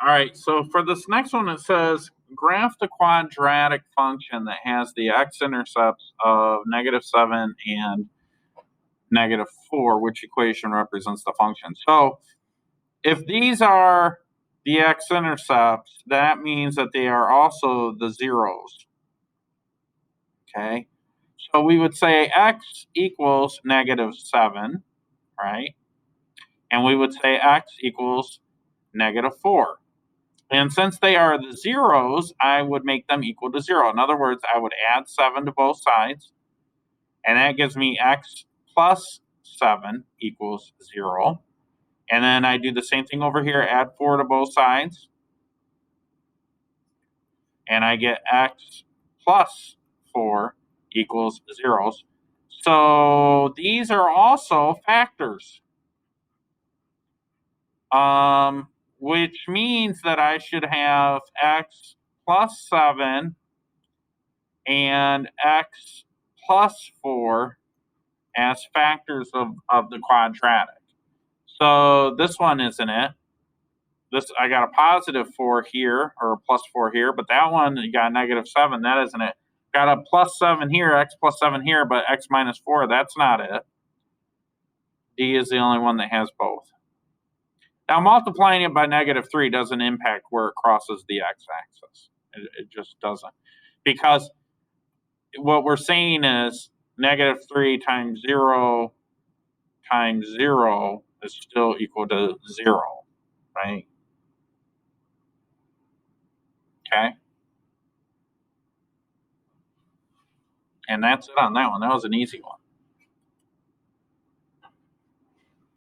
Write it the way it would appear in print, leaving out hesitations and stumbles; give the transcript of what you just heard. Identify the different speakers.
Speaker 1: All right, so for this next one, it says graph the quadratic function that has the x-intercepts of -7 and -4. Which equation represents the function? So if these are the x-intercepts, that means that they are also the zeros, okay? So we would say x equals -7, right? And we would say x equals -4. And since they are the zeros, I would make them equal to 0. In other words, I would add 7 to both sides, and that gives me x plus 7 equals 0. And then I do the same thing over here, add 4 to both sides, and I get x plus 4 equals 0. So these are also factors, which means that I should have x plus 7 and x plus 4 as factors of the quadratic. So this one isn't it. This, I got a positive 4 here, or a plus 4 here, but that one, you got -7, that isn't it. Got a plus 7 here, x plus 7 here, but x minus 4, that's not it. D is the only one that has both. Now, multiplying it by -3 doesn't impact where it crosses the x-axis. It just doesn't. Because what we're saying is -3 times 0 times 0 is still equal to 0, right? Okay. And that's it on that one. That was an easy one.